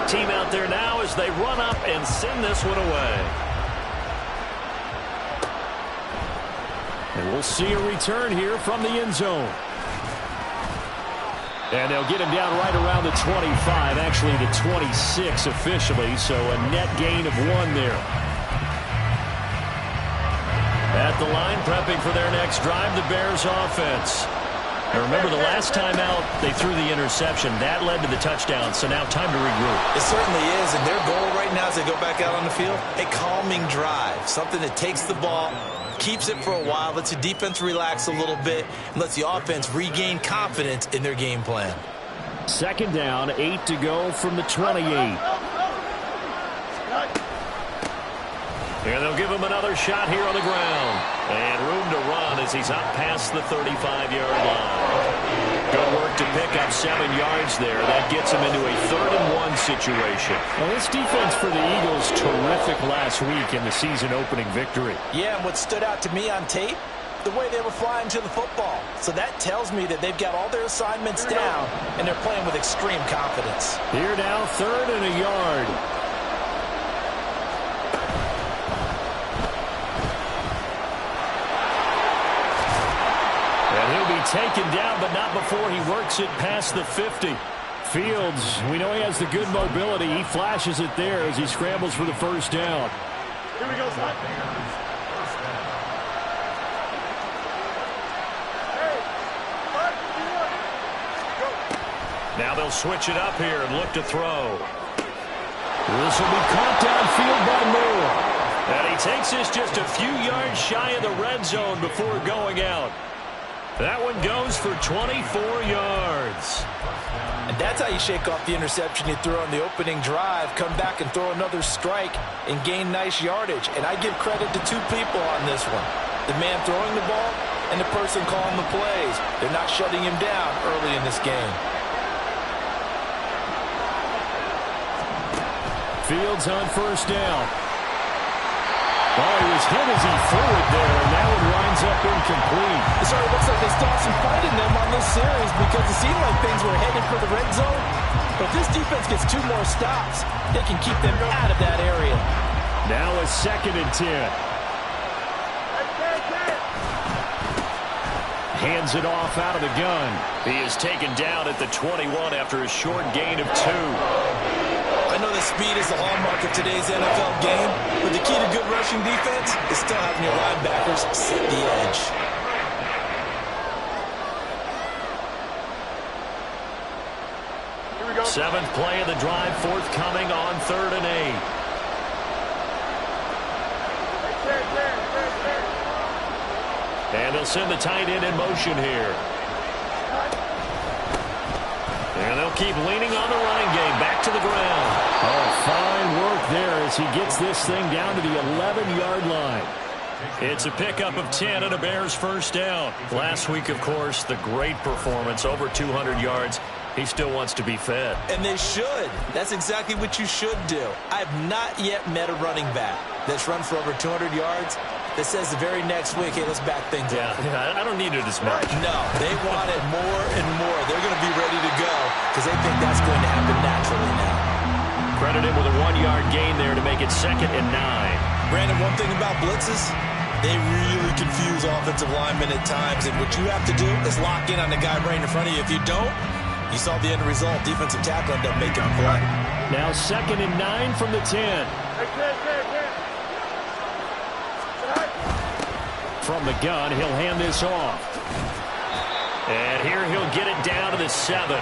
team out there now as they run up and send this one away. And we'll see a return here from the end zone. And they'll get him down right around the 25, actually the 26 officially, so a net gain of 1 there. At the line, prepping for their next drive, the Bears offense. Now remember, the last time out, they threw the interception. That led to the touchdown, so now time to regroup. It certainly is, and their goal right now as they go back out on the field, a calming drive, something that takes the ball, keeps it for a while, lets the defense relax a little bit, and lets the offense regain confidence in their game plan. Second down, 8 to go from the 28. And they'll give him another shot here on the ground. And room to run as he's up past the 35-yard line. Good work to pick up 7 yards there. That gets him into a 3rd-and-1 situation. Well, this defense for the Eagles, terrific last week in the season-opening victory. Yeah, and what stood out to me on tape, the way they were flying to the football. So that tells me that they've got all their assignments down, and they're playing with extreme confidence. Here now, 3rd and a yard. Taken down, but not before he works it past the 50. Fields, we know he has the good mobility. He flashes it there as he scrambles for the first down. Here we go, son. Now they'll switch it up here and look to throw. This will be caught downfield by Moore. And he takes this just a few yards shy of the red zone before going out. That one goes for 24 yards. And that's how you shake off the interception you threw on the opening drive, come back and throw another strike and gain nice yardage. And I give credit to 2 people on this one. The man throwing the ball and the person calling the plays. They're not shutting him down early in this game. Fields on first down. Oh, he was hit as he threw it there, and that one winds up incomplete. It sort of looks like they still have some fight in them on this series because it seemed like things were headed for the red zone. But if this defense gets 2 more stops, they can keep them out of that area. Now a 2nd and 10. Hands it off out of the gun. He is taken down at the 21 after a short gain of 2. I know that speed is the hallmark of today's NFL game, but the key to good rushing defense is still having your linebackers set the edge. Here we go. 7th play of the drive, forthcoming on 3rd and 8. And they'll send the tight end in motion here. And they'll keep leaning on the running game. Back to the ground. Oh, fine work there as he gets this thing down to the 11-yard line. It's a pickup of 10 and a Bears first down. Last week, of course, the great performance, over 200 yards. He still wants to be fed. And they should. That's exactly what you should do. I have not yet met a running back that's run for over 200 yards that says the very next week, hey, let's back things up. Yeah, I don't need it as much. No, they want it more and more. They're going to be ready to go because they think that's going to happen naturally now. Credit him with a 1-yard gain there to make it 2nd and 9. Brandon, one thing about blitzes, they really confuse offensive linemen at times, and what you have to do is lock in on the guy right in front of you. If you don't, you saw the end result. Defensive tackle ended up making a play. Now 2nd and 9 from the 10. From the gun, he'll hand this off. And here he'll get it down to the 7.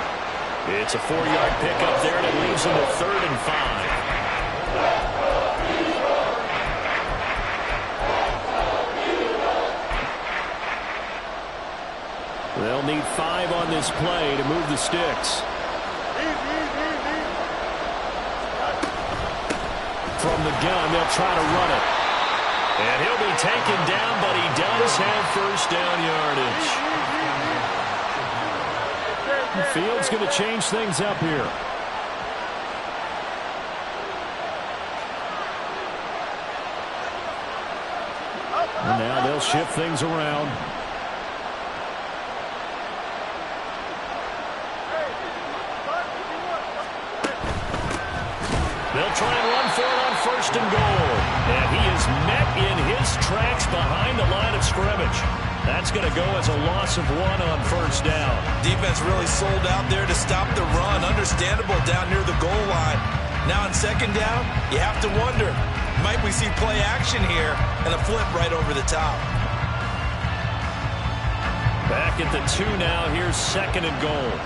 It's a 4-yard pickup there, and it leaves him with 3rd and 5. They'll need 5 on this play to move the sticks. From the gun, they'll try to run it. And he'll be taken down, but he does have first down yardage. Fields going to change things up here. And now they'll shift things around. They'll try and run for it on 1st and goal. And he is met in his tracks behind the line of scrimmage. That's going to go as a loss of 1 on 1st down. Defense really sold out there to stop the run. Understandable down near the goal line. Now on 2nd down, you have to wonder, might we see play action here and a flip right over the top? Back at the 2 now. Here's 2nd and goal.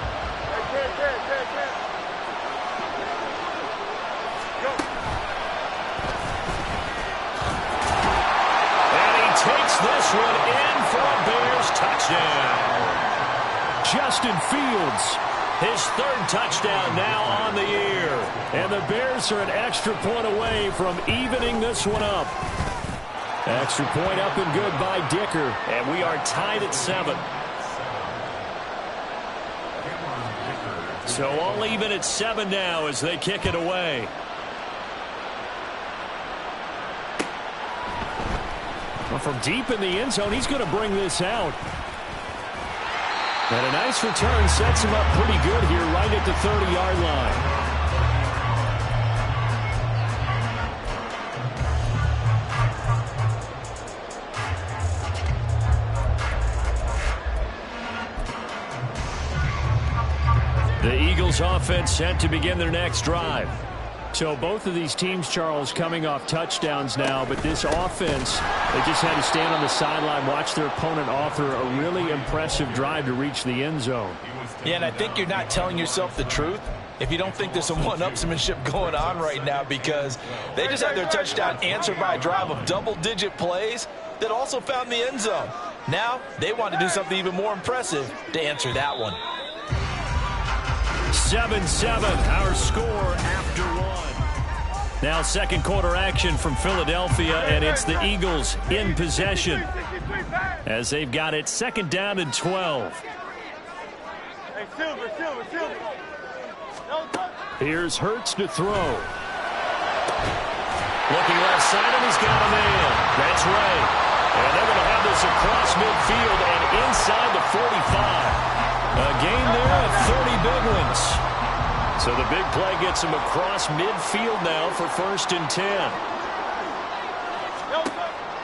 Takes this one in for a Bears touchdown. Justin Fields, his 3rd touchdown now on the year. And the Bears are an extra point away from evening this one up. Extra point up and good by Dicker. And we are tied at 7. So all even at 7 now as they kick it away. From deep in the end zone, he's going to bring this out. And a nice return sets him up pretty good here right at the 30-yard line. The Eagles offense set to begin their next drive. So both of these teams, Charles, coming off touchdowns now, but this offense, they just had to stand on the sideline, watch their opponent author a really impressive drive to reach the end zone. Yeah, and I think you're not telling yourself the truth if you don't think there's some one-upsmanship going on right now, because they just had their touchdown answered by a drive of double-digit plays that also found the end zone. Now they want to do something even more impressive to answer that one. 7-7, our score after 1. Now 2nd quarter action from Philadelphia, and it's the Eagles in possession as they've got it 2nd down and 12. Here's Hurts to throw. Looking left side, and he's got a man. That's right. And they're going to have this across midfield and inside the 45. A gain there of 30 big ones. So the big play gets him across midfield now for 1st and 10.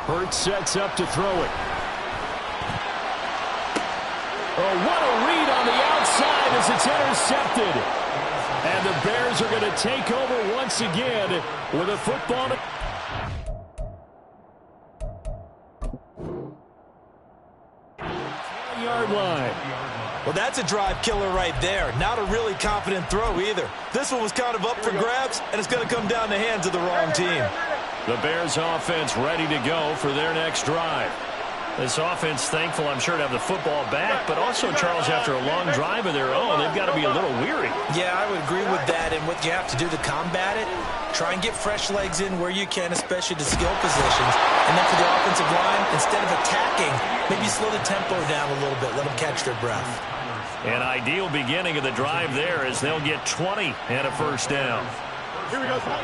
Hurts sets up to throw it. Oh, what a read on the outside as it's intercepted. And the Bears are going to take over once again with a football. Yard line. Well, that's a drive killer right there. Not a really confident throw either. This one was kind of up for grabs, and it's going to come down the hands of the wrong team. The Bears offense ready to go for their next drive. This offense thankful, I'm sure, to have the football back, but also, Charles, after a long drive of their own, they've got to be a little weary. Yeah, I would agree with that, and what you have to do to combat it, try and get fresh legs in where you can, especially the skill positions. And then for the offensive line, instead of attacking, maybe slow the tempo down a little bit, let them catch their breath. An ideal beginning of the drive there as they'll get 20 and a 1st down. Here we go, son.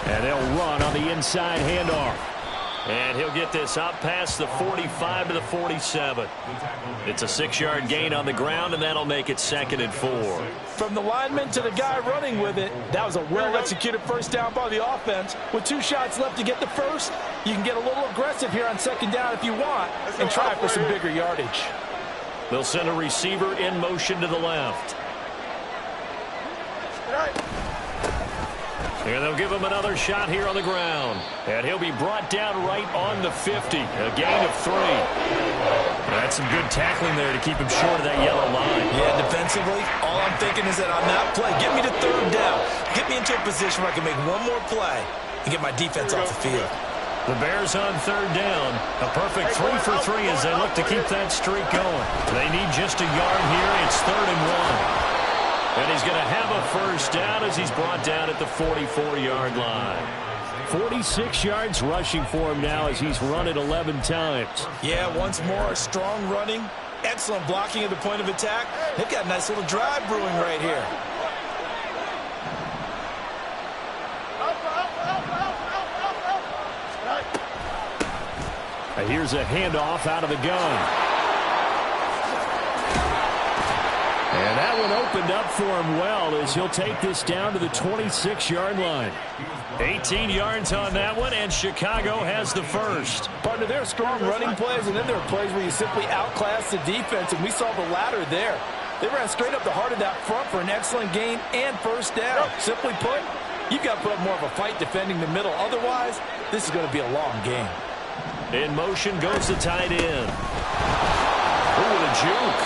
And they'll run on the inside handoff. And he'll get this up past the 45 to the 47. It's a 6-yard gain on the ground, and that'll make it 2nd and 4. From the lineman to the guy running with it, that was a well-executed 1st down by the offense. With 2 shots left to get the 1st, you can get a little aggressive here on 2nd down if you want and try for some bigger yardage. They'll send a receiver in motion to the left. And they'll give him another shot here on the ground. And he'll be brought down right on the 50. A gain of 3. That's some good tackling there to keep him short of that yellow line. Yeah, defensively, all I'm thinking is that on that play, get me to 3rd down. Get me into a position where I can make one more play and get my defense off the field. The Bears on 3rd down. A perfect 3 for 3 as they look to keep that streak going. They need just a yard here. It's 3rd and 1. And he's going to have a 1st down as he's brought down at the 44-yard line. 46 yards rushing for him now as he's run it 11 times. Yeah, once more, strong running, excellent blocking at the point of attack. They've got a nice little drive brewing right here. Here's a handoff out of the gun. And that one opened up for him well as he'll take this down to the 26-yard line. 18 yards on that one, and Chicago has the first. Partner, there are strong running plays, and then there are plays where you simply outclass the defense, and we saw the latter there. They ran straight up the heart of that front for an excellent gain and first down. Simply put, you've got to put up more of a fight defending the middle. Otherwise, this is going to be a long game. In motion goes the tight end. Ooh, the juke.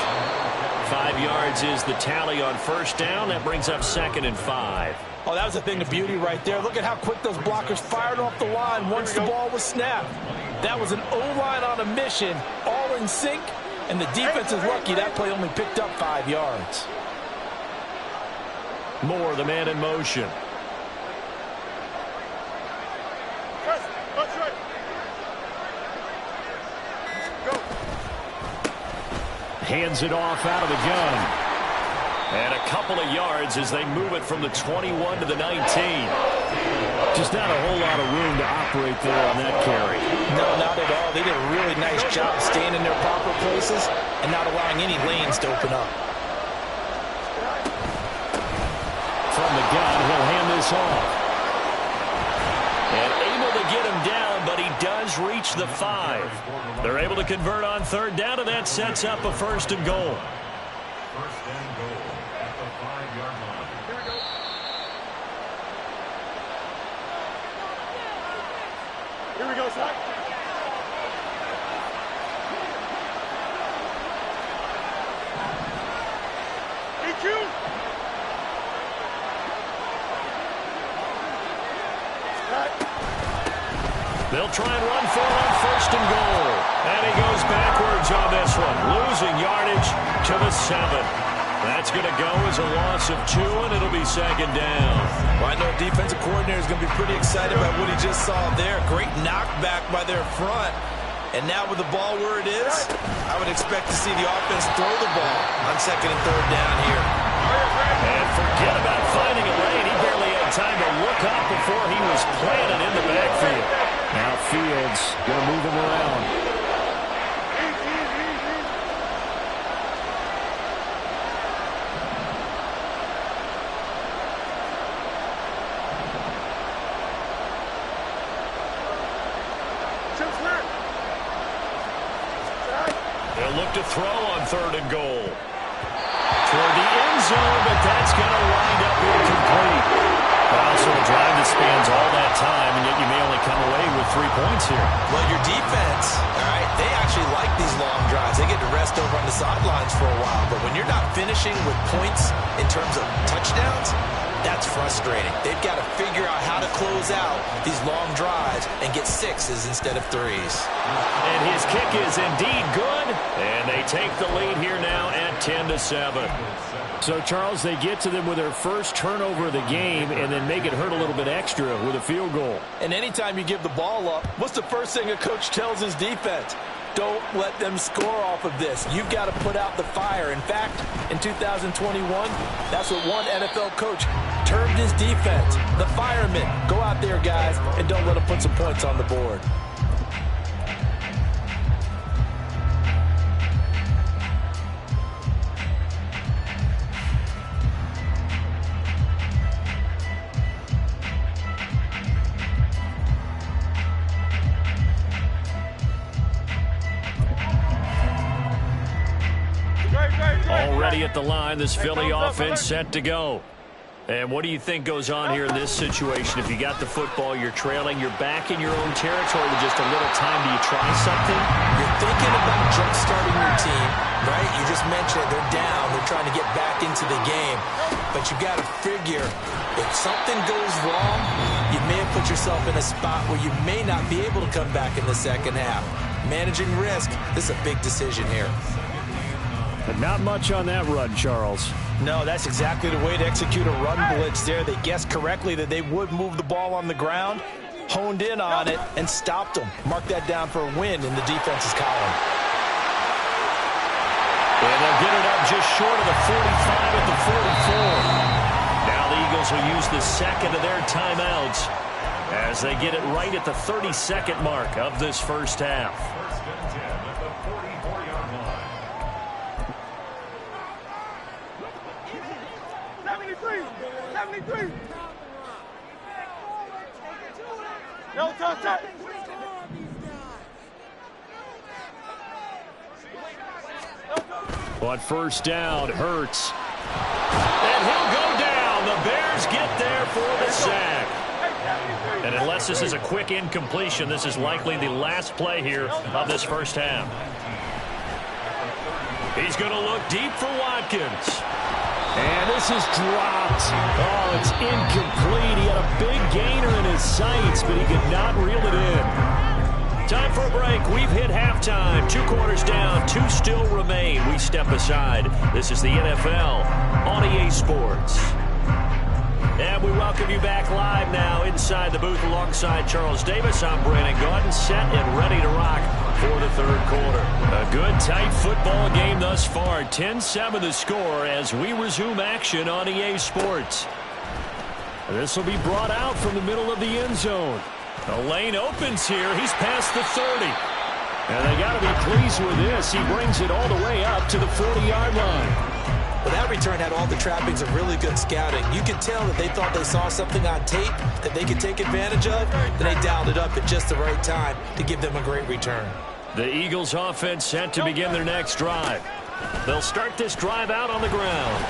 5 yards is the tally on first down. That brings up 2nd and 5. Oh, that was a thing of beauty right there. Look at how quick those blockers fired off the line once the ball was snapped. That was an O-line on a mission, all in sync, and the defense is lucky that play only picked up 5 yards. Moore, the man in motion. Hands it off out of the gun. And a couple of yards as they move it from the 21 to the 19. Just not a whole lot of room to operate there on that carry. No, not at all. They did a really nice job staying in their proper places and not allowing any lanes to open up. From the gun, he'll hand this off. And able to get him down, but he does reach the 5. They're able to convert on third down, and that sets up a 1st and goal. First and goal at the 5-yard line. Here we go. Here we go, Zach. EQ. They'll try and run for it on 1st and goal. And he goes backwards on this one, losing yardage to the 7. That's going to go as a loss of 2, and it'll be 2nd down. Well, I know defensive coordinator is going to be pretty excited about what he just saw there. Great knockback by their front. And now with the ball where it is, I would expect to see the offense throw the ball on 2nd and 3rd down here. And forget about finding a lane. He barely had time to look up before he was planted in the backfield. Now Fields going to move him around. They'll look to throw on 3rd and goal. Toward the end zone, but that's going to wind up incomplete. But also a drive that spans all that time, and yet you may only come away with 3 points here. Well, your defense, all right, they actually like these long drives. They get to rest over on the sidelines for a while. But when you're not finishing with points in terms of touchdowns, that's frustrating. They've got to figure out how to close out these long drives and get 6s instead of 3s. And his kick is indeed good, and they take the lead here now at 10-7. So, Charles, they get to them with their first turnover of the game and then make it hurt a little bit extra with a field goal. And anytime you give the ball up, what's the first thing a coach tells his defense? Don't let them score off of this. You've got to put out the fire. In fact, in 2021, that's what one NFL coach termed his defense. The firemen. Go out there, guys, and don't let them put some points on the board. Already at the line, this Philly offense set to go. And what do you think goes on here in this situation? If you got the football, you're trailing, you're back in your own territory with just a little time. Do you try something? You're thinking about jump-starting your team, right? You just mentioned it. They're down. They're trying to get back into the game. But you got to figure, if something goes wrong, you may have put yourself in a spot where you may not be able to come back in the second half. Managing risk, this is a big decision here. But not much on that run, Charles. No, that's exactly the way to execute a run blitz there. They guessed correctly that they would move the ball on the ground, honed in on it, and stopped them. Mark that down for a win in the defense's column. And they'll get it up just short of the 45 at the 44. Now the Eagles will use the second of their timeouts as as they get it right at the 32nd mark of this first half. First and 10 at the 44-yard line. 73. No touch. On first down, Hurts. And he'll go down. The Bears get there for the sack. And unless this is a quick incompletion, this is likely the last play here of this first half. He's going to look deep for Watkins. And this is dropped. Oh, it's incomplete. He had a big gainer in his sights, but he could not reel it in. Time for a break. We've hit halftime. 2 quarters down. 2 still remain. We step aside. This is the NFL on EA Sports. And we welcome you back live now inside the booth alongside Charles Davis. I'm Brandon Gaudin, set and ready to rock for the third quarter. A good, tight football game thus far. 10-7 the score as we resume action on EA Sports. This will be brought out from the middle of the end zone. The lane opens here. He's past the 30. And they got to be pleased with this. He brings it all the way up to the 40-yard line. Well, that return had all the trappings of really good scouting. You could tell that they thought they saw something on tape that they could take advantage of, and they dialed it up at just the right time to give them a great return. The Eagles offense set to begin their next drive. They'll start this drive out on the ground.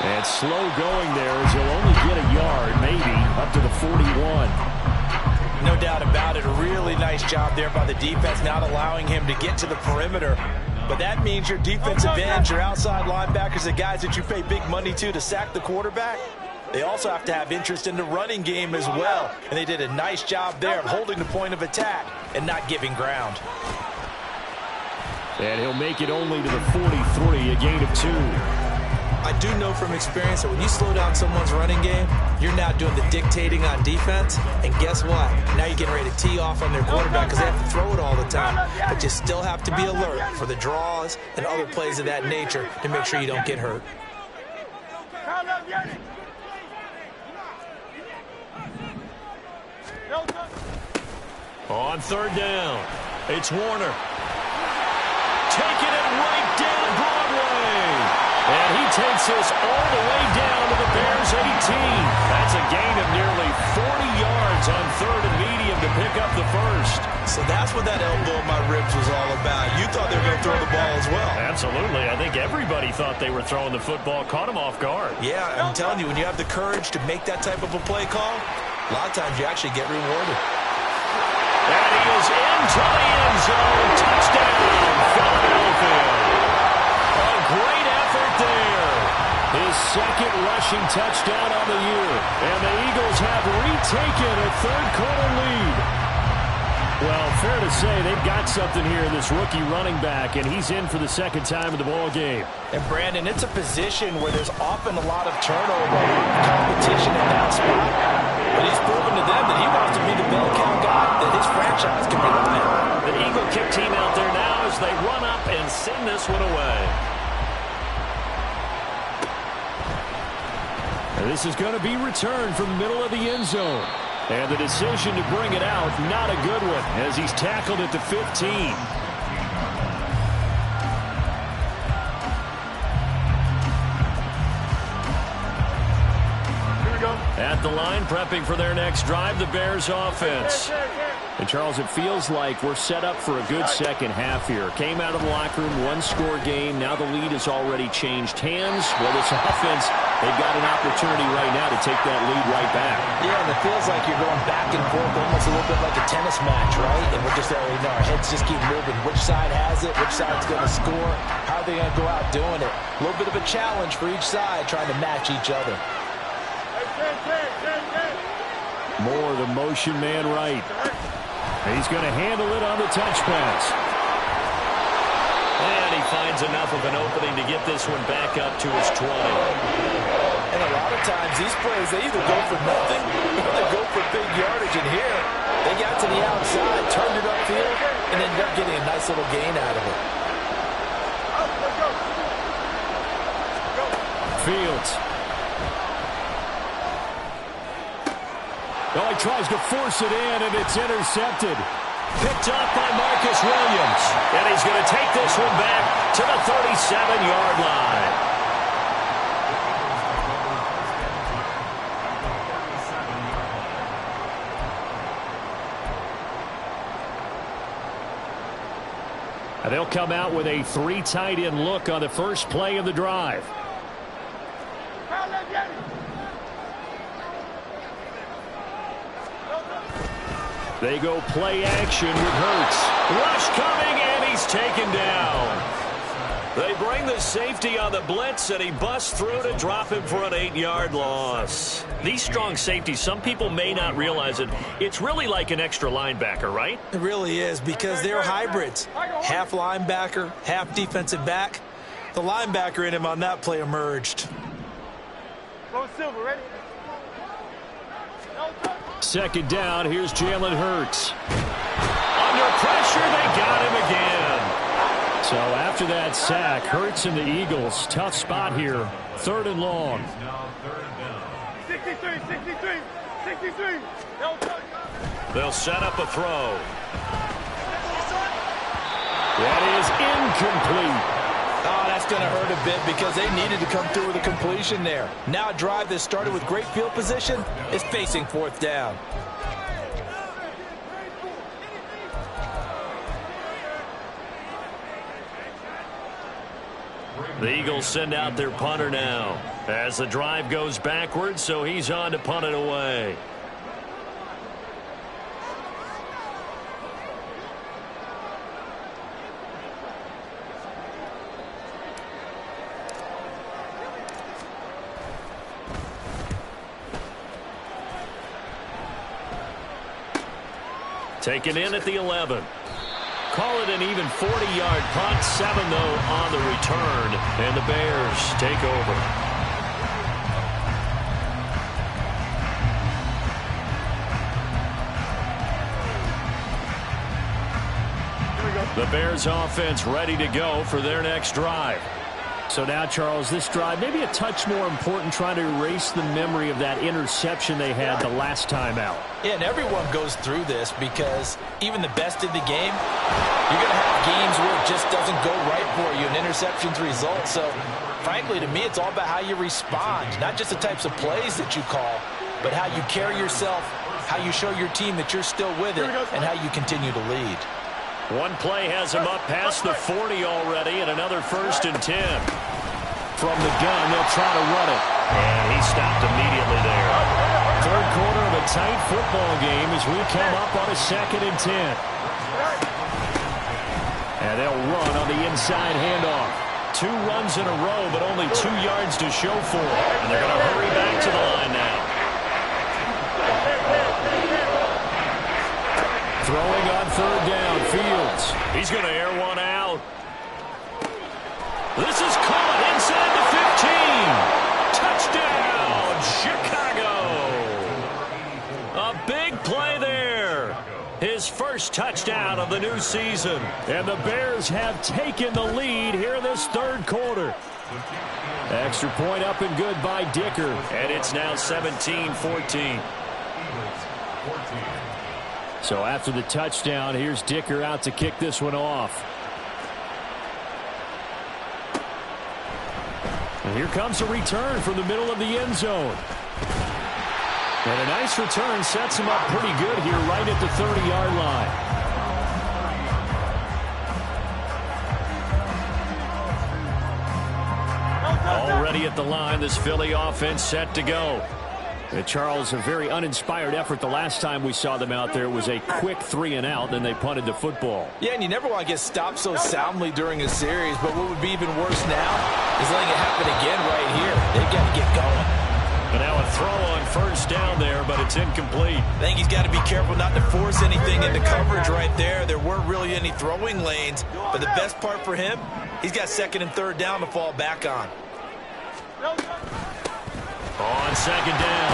And slow going there as he'll only get a yard, maybe, up to the 41. No doubt about it. A really nice job there by the defense, not allowing him to get to the perimeter. But that means your defensive ends, your outside linebackers, the guys that you pay big money to sack the quarterback, they also have to have interest in the running game as well. And they did a nice job there of holding the point of attack and not giving ground. And he'll make it only to the 43, a gain of 2. I do know from experience that when you slow down someone's running game, you're now doing the dictating on defense. And guess what? Now you're getting ready to tee off on their quarterback because they have to throw it all the time. But you still have to be alert for the draws and other plays of that nature to make sure you don't get hurt. On third down, it's Warner. Taking it right down Broadway. And he takes this all the way down to the Bears' 18. That's a gain of nearly 40 yards on third and medium to pick up the first. So that's what that elbow in my ribs was all about. You thought they were going to throw the ball as well. Absolutely. I think everybody thought they were throwing the football, caught him off guard. Yeah, I'm telling you, when you have the courage to make that type of a play call, a lot of times you actually get rewarded. And he is into the end zone. Touchdown, Philadelphia. A great effort there. His second rushing touchdown on the year. And the Eagles have retaken a third-quarter lead. Well, fair to say they've got something here, this rookie running back, and he's in for the second time of the ball game. And, Brandon, it's a position where there's often a lot of turnover, a lot of competition in that spot. But he's proven to them that he wants to be the bell cow guy that his franchise can rely on. The Eagle kick team out there now as they run up and send this one away. And this is going to be returned from the middle of the end zone. And the decision to bring it out, not a good one, as he's tackled at the 15. At the line, prepping for their next drive, the Bears offense. And, Charles, it feels like we're set up for a good second half here. Came out of the locker room, one-score game. Now the lead has already changed hands. Well, this offense, they've got an opportunity right now to take that lead right back. Yeah, and it feels like you're going back and forth, almost a little bit like a tennis match, right? And we're just there, our heads just keep moving. Which side has it? Which side's going to score? How are they going to go out doing it? A little bit of a challenge for each side, trying to match each other. Moore, the motion man right. He's going to handle it on the touch pass. And he finds enough of an opening to get this one back up to his 20. And a lot of times these plays, they either go for nothing or they go for big yardage. And here, they got to the outside, turned it upfield, and ended up getting a nice little gain out of it. Fields. Oh, he tries to force it in, and it's intercepted. Picked up by Marcus Williams. And he's going to take this one back to the 37-yard line. And they'll come out with a 3 tight end look on the first play of the drive. They go play action with Hurts. Rush coming, and he's taken down. They bring the safety on the blitz, and he busts through to drop him for an 8-yard loss. These strong safeties, some people may not realize it. It's really like an extra linebacker, right? It really is, because they're hybrids. Half linebacker, half defensive back. The linebacker in him on that play emerged. Second down, here's Jalen Hurts. Under pressure, they got him again. So after that sack, Hurts and the Eagles, tough spot here. 3rd and long. 63. They'll set up a throw. That is incomplete. Oh, that's going to hurt a bit because they needed to come through with a completion there. Now a drive that started with great field position is facing 4th down. The Eagles send out their punter now as the drive goes backwards, so he's on to punt it away. Taken in at the 11. Call it an even 40-yard punt. 7, though, on the return. And the Bears take over. The Bears offense ready to go for their next drive. So now, Charles, this drive maybe a touch more important, trying to erase the memory of that interception they had the last time out. Yeah, and everyone goes through this because even the best in the game, you're going to have games where it just doesn't go right for you, and interceptions result. So, frankly, to me, it's all about how you respond, not just the types of plays that you call, but how you carry yourself, how you show your team that you're still with it, and how you continue to lead. One play has him up past the 40 already, and another 1st and 10. From the gun, they'll try to run it. And he stopped immediately there. 3rd quarter of a tight football game as we come up on a 2nd and 10. And they'll run on the inside handoff. 2 runs in a row, but only 2 yards to show for it. And they're going to hurry back to the line now. Throwing on 3rd down, Fields. He's going to air one out. This is caught inside the 15. Touchdown, Chicago. A big play there. His first touchdown of the new season. And the Bears have taken the lead here in this 3rd quarter. Extra point up and good by Dicker. And it's now 17-14. So after the touchdown, here's Dicker out to kick this one off. And here comes a return from the middle of the end zone. And a nice return sets him up pretty good here right at the 30-yard line. Already at the line, this Philly offense set to go. Charles, a very uninspired effort the last time we saw them out there. It was a quick 3 and out, then they punted the football. Yeah, and you never want to get stopped so soundly during a series, but what would be even worse now is letting it happen again right here. They've got to get going. And now a throw on 1st down there, but it's incomplete. I think he's got to be careful not to force anything into coverage right there. There weren't really any throwing lanes, but the best part for him, he's got 2nd and 3rd down to fall back on. On 2nd down,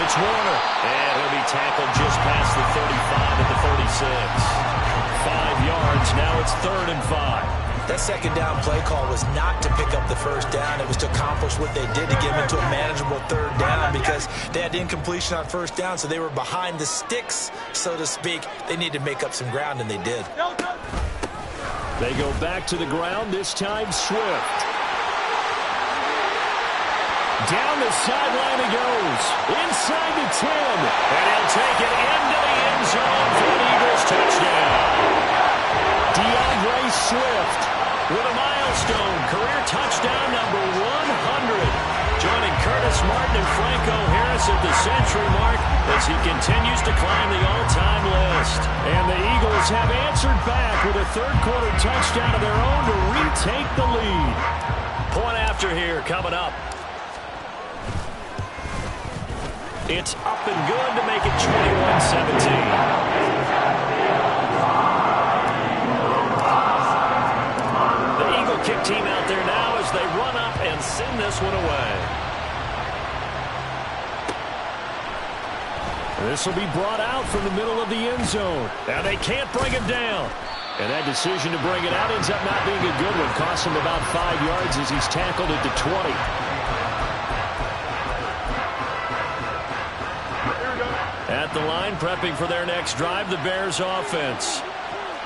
it's Warner. And he'll be tackled just past the 35 at the 46. 5 yards, now it's 3rd and 5. That second down play call was not to pick up the first down. It was to accomplish what they did to get them into a manageable third down because they had incompletion on first down, so they were behind the sticks, so to speak. They needed to make up some ground, and they did. They go back to the ground, this time Swift. Down the sideline he goes. Inside the 10. And he'll take it into the end zone for an Eagles touchdown. DeAndre Swift with a milestone career touchdown number 100. Joining Curtis Martin and Franco Harris at the century mark as he continues to climb the all-time list. And the Eagles have answered back with a third-quarter touchdown of their own to retake the lead. Point after here coming up. It's up and good to make it 21-17. Kick team out there now as they run up and send this one away. This will be brought out from the middle of the end zone. Now they can't bring him down. And that decision to bring it out ends up not being a good one. Costs him about 5 yards as he's tackled at the 20. At the line, prepping for their next drive, the Bears offense.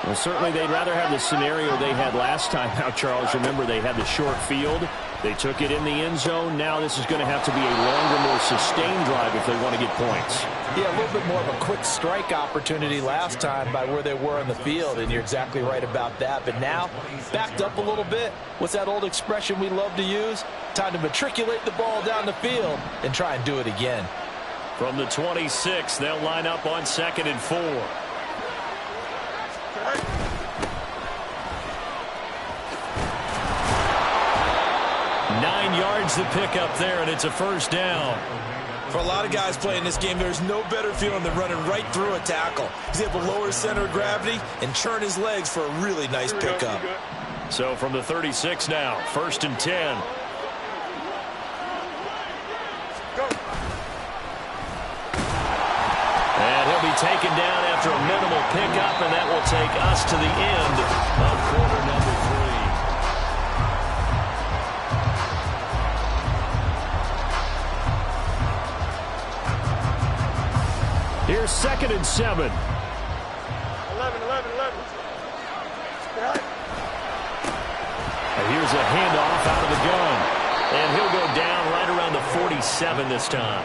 Well, certainly they'd rather have the scenario they had last time out, Charles. Remember, they had the short field. They took it in the end zone. Now this is going to have to be a longer, more sustained drive if they want to get points. Yeah, a little bit more of a quick strike opportunity last time by where they were in the field, and you're exactly right about that. But now, backed up a little bit. What's that old expression we love to use? Time to matriculate the ball down the field and try and do it again. From the 26, they'll line up on 2nd and 4. 9 yards to pick up there, and it's a first down. For a lot of guys playing this game, there's no better feeling than running right through a tackle. He's able to lower his center of gravity and churn his legs for a really nice pickup. So from the 36 now, 1st and 10. And he'll be taken down after a minimal pickup, and that will take us to the end of quarter number 3. Here's 2nd and 7. 11. And here's a handoff out of the gun. And he'll go down right around the 47 this time.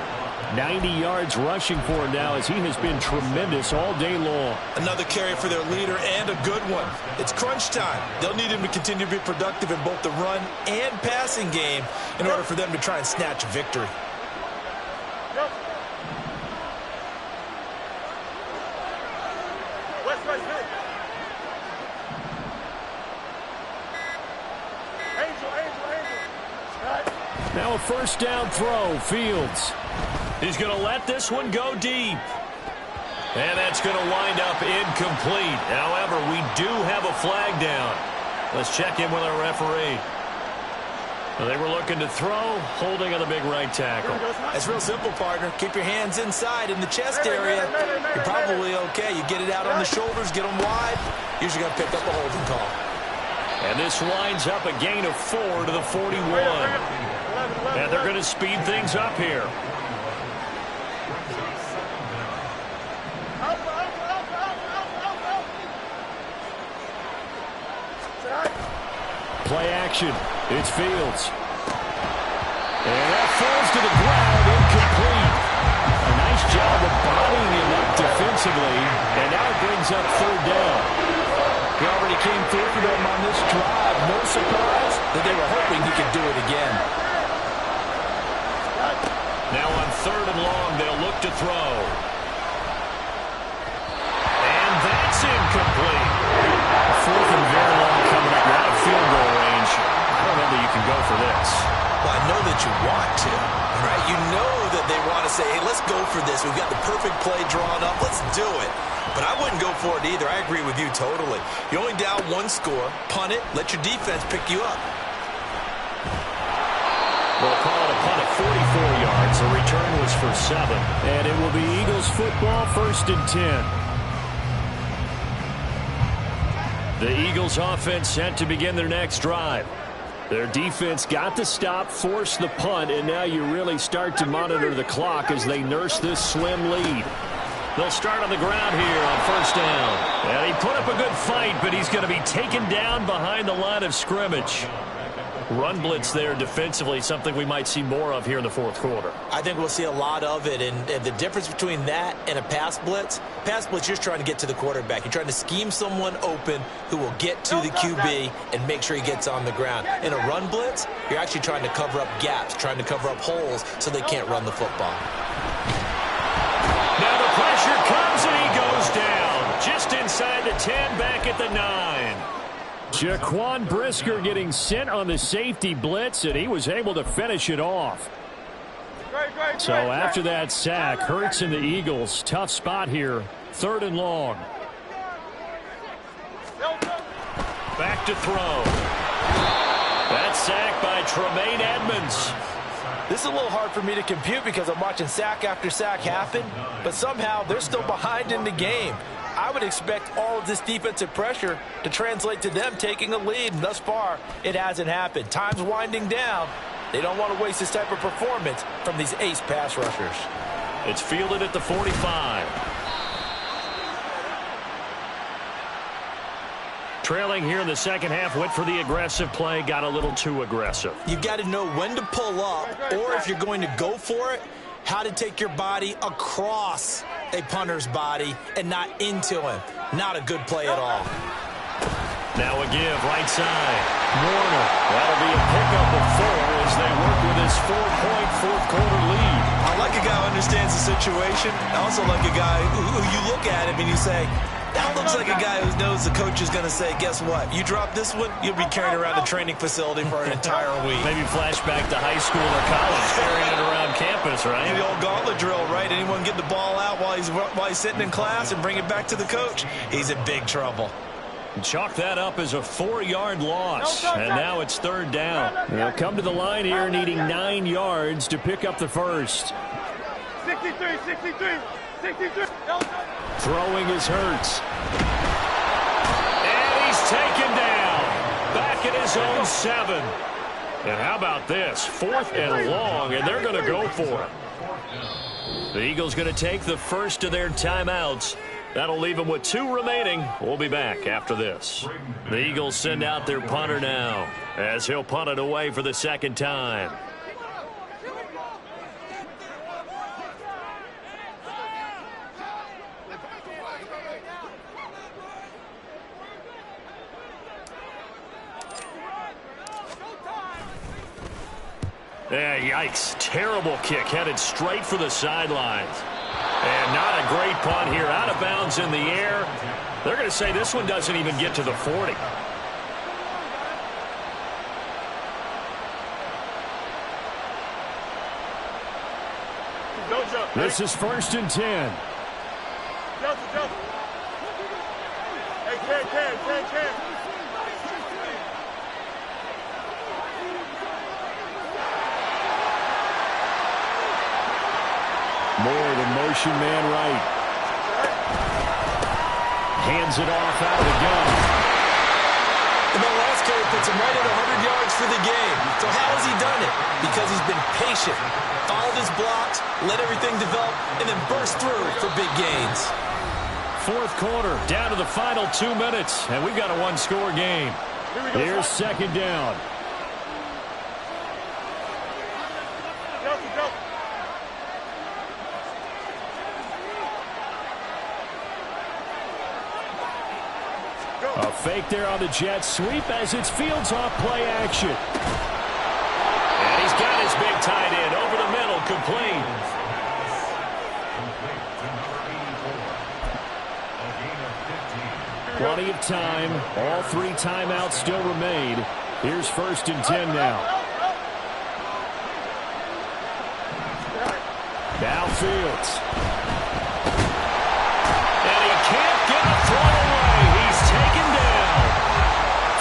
90 yards rushing for him now as he has been tremendous all day long. Another carry for their leader and a good one. It's crunch time. They'll need him to continue to be productive in both the run and passing game in order for them to try and snatch a victory. Now a first down throw, Fields. He's going to let this one go deep. And that's going to wind up incomplete. However, we do have a flag down. Let's check in with our referee. Well, they were looking to throw, holding on the big right tackle. It's real simple, partner. Keep your hands inside in the chest area. You're probably okay. You get it out on the shoulders, get them wide. Usually going to pick up a holding call. And this winds up a gain of 4 to the 41. And they're going to speed things up here. Play action. It's Fields. And that falls to the ground, incomplete. A nice job of bodying him up defensively. And now it brings up 3rd down. He already came through for them on this drive. No surprise that they were hoping he could do it again. Now on 3rd and long, they'll look to throw. And that's incomplete. 4th and very long coming up. Out of field goal range. I don't know that you can go for this. Well, I know that you want to, right? You know that they want to say, hey, let's go for this. We've got the perfect play drawn up. Let's do it. But I wouldn't go for it either. I agree with you totally. You're only down 1 score. Punt it. Let your defense pick you up. We'll call it a punt at 44 yards. The return was for 7. And it will be Eagles football, 1st and 10. The Eagles offense set to begin their next drive. Their defense got the stop, forced the punt, and now you really start to monitor the clock as they nurse this slim lead. They'll start on the ground here on first down. And he put up a good fight, but he's going to be taken down behind the line of scrimmage. Run blitz there defensively, something we might see more of here in the fourth quarter. I think we'll see a lot of it, and the difference between that and a pass blitz, you're just trying to get to the quarterback. You're trying to scheme someone open who will get to the QB and make sure he gets on the ground. In a run blitz, you're actually trying to cover up gaps, trying to cover up holes so they can't run the football. Now the pressure comes and he goes down. Just inside the 10, back at the 9. Jaquan Brisker getting sent on the safety blitz, and he was able to finish it off. So after that sack, Hurts and the Eagles, tough spot here, 3rd and long. Back to throw. That sack by Tremaine Edmonds. This is a little hard for me to compute because I'm watching sack after sack happen, but somehow they're still behind in the game. I would expect all of this defensive pressure to translate to them taking a lead, and thus far, it hasn't happened. Time's winding down. They don't want to waste this type of performance from these ace pass rushers. It's fielded at the 45. Trailing here in the second half, went for the aggressive play, got a little too aggressive. You've got to know when to pull up, or if you're going to go for it, how to take your body across a punter's body and not into him. Not a good play at all. Now a give, right side. Warner. That'll be a pickup of 4 as they work with his 4-point fourth-quarter lead. I like a guy who understands the situation. I also like a guy who you look at him and you say, that looks like a guy who knows the coach is going to say, guess what? You drop this one, you'll be carrying around the training facility for an entire week. Maybe flashback to high school or college, carrying it around campus, right? The old gauntlet drill, right? Anyone get the ball out while he's sitting in class and bring it back to the coach? He's in big trouble. Chalk that up as a 4-yard loss, and now it's 3rd down. They'll come to the line here needing 9 yards to pick up the first. 63. Throwing is Hurts. And he's taken down. Back at his own 7. And how about this? 4th and long, and they're going to go for it. The Eagles going to take the first of their timeouts. That'll leave them with 2 remaining. We'll be back after this. The Eagles send out their punter now as he'll punt it away for the 2nd time. Yeah, yikes. Terrible kick headed straight for the sidelines. And not a great punt here. Out of bounds in the air. They're going to say this one doesn't even get to the 40. This is 1st and 10. Hey, Moore, the motion man right. Hands it off out of the gun. And the last carry puts him right at 100 yards for the game. So how has he done it? Because he's been patient, followed his blocks, let everything develop, and then burst through for big gains. 4th quarter, down to the final 2 minutes, and we've got a 1-score game. Here's 2nd down. A fake there on the jet sweep as it's fields off play action. And he's got his big tight end over the middle, complete. Plenty of time. All 3 timeouts still remain. Here's 1st and 10 now. Now Fields. And he can't get a throw away. He's taken down.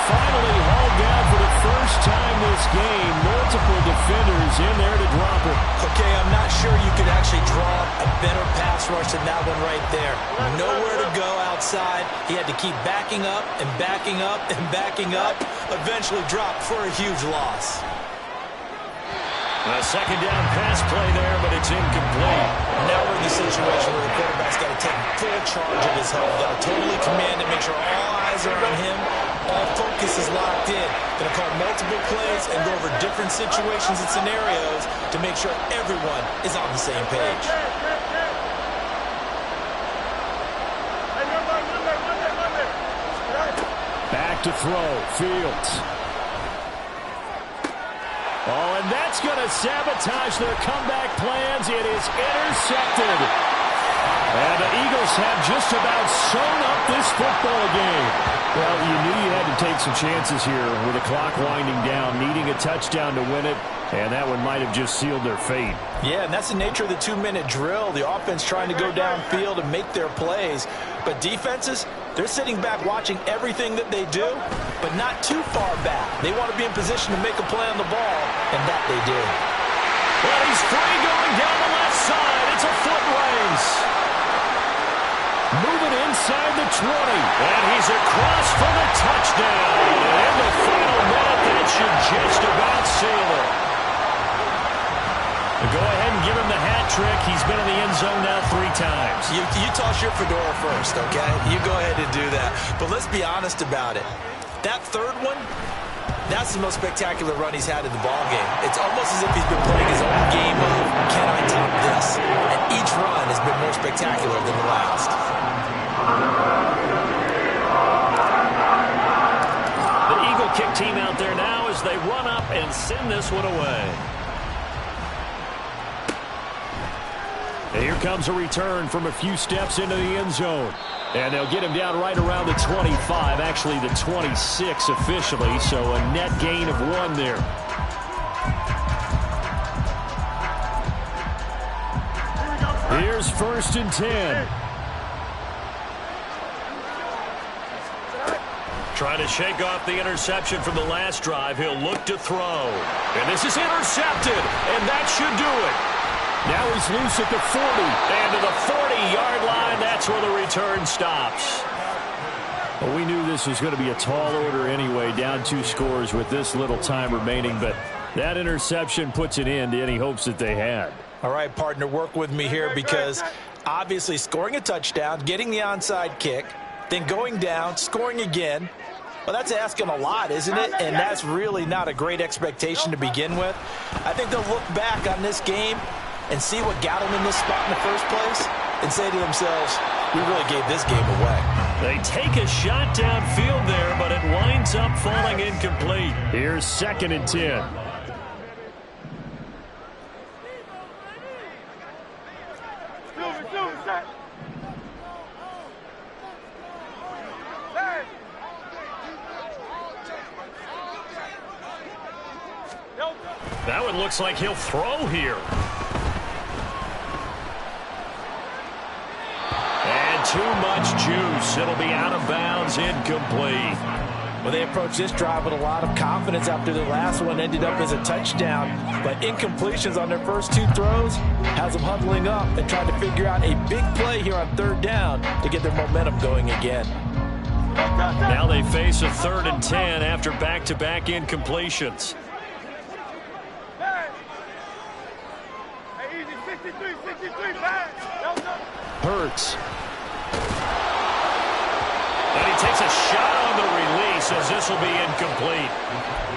Finally hauled down for the first time this game. Multiple defenders in there to drop it. Okay, I'm not sure you could actually draw a better pass rush than that one right there. Nowhere to go outside. He had to keep backing up and backing up and backing up. Eventually dropped for a huge loss. A second down pass play there, but it's incomplete. Now we're in the situation where the quarterback's got to take full charge of his health. Got to totally command it, make sure all eyes are on him. All focus is locked in. Going to call multiple plays and go over different situations and scenarios to make sure everyone is on the same page. Back to throw, Fields. Oh, and that's going to sabotage their comeback plans. It is intercepted. And the Eagles have just about sewn up this football game. Well, you knew you had to take some chances here with the clock winding down, needing a touchdown to win it, and that one might have just sealed their fate. Yeah, and that's the nature of the 2-minute drill. The offense trying to go downfield and make their plays. But defenses, they're sitting back watching everything that they do, but not too far back. They want to be in position to make a play on the ball, and that they did. Well, he's free going down the left side. It's a foot race. Moving inside the 20. And he's across for the touchdown. And in the final minute, that should just about seal it. Go ahead and give him the hat trick. He's been in the end zone now 3 times. You toss your fedora first, okay? You go ahead and do that. But let's be honest about it. That third one, that's the most spectacular run he's had in the ballgame. It's almost as if he's been playing his own game of, can I top this? And each run has been more spectacular than the last. The Eagle kick team out there now as they run up and send this one away. And here comes a return from a few steps into the end zone. And they'll get him down right around the 25, actually the 26 officially, so a net gain of 1 there. Here's 1st and 10. Trying to shake off the interception from the last drive. He'll look to throw. And this is intercepted, and that should do it. Now he's loose at the 40. And to the 40-yard line, that's where the return stops. Well, we knew this was going to be a tall order anyway, down 2 scores with this little time remaining. But that interception puts an end to any hopes that they had. All right, partner, work with me here because obviously scoring a touchdown, getting the onside kick, then going down, scoring again. Well, that's asking a lot, isn't it? And that's really not a great expectation to begin with. I think they'll look back on this game and see what got them in this spot in the first place and say to themselves, we really gave this game away. They take a shot downfield there, but it winds up falling incomplete. Here's 2nd and 10. That one looks like he'll throw here. And too much juice. It'll be out of bounds, incomplete. Well, they approached this drive with a lot of confidence after the last one ended up as a touchdown. But incompletions on their first 2 throws has them huddling up and trying to figure out a big play here on 3rd down to get their momentum going again. Now they face a 3rd and 10 after back-to-back incompletions. Hurts. And he takes a shot on the release as this will be incomplete.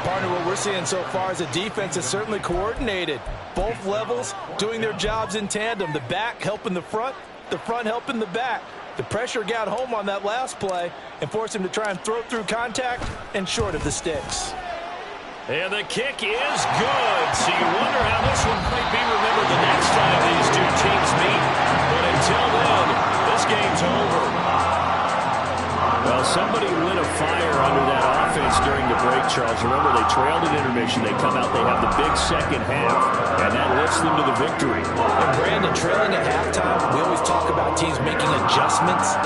Partner, what we're seeing so far is the defense is certainly coordinated. Both levels doing their jobs in tandem. The back helping the front helping the back. The pressure got home on that last play and forced him to try and throw through contact and short of the sticks. And the kick is good. So you wonder how this one might be remembered the next time these 2 teams meet. But until then, this game's over. Well, somebody lit a fire under that offense during the break, Charles. Remember, they trailed at intermission. They come out, they have the big second half, and that lifts them to the victory. And Brandon, trailing at halftime, we always talk about teams making adjustments.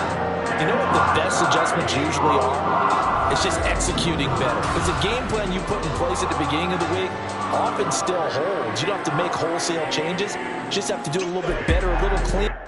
You know what the best adjustments usually are? It's just executing better. Because the game plan you put in place at the beginning of the week often still holds. You don't have to make wholesale changes. You just have to do it a little bit better, a little cleaner.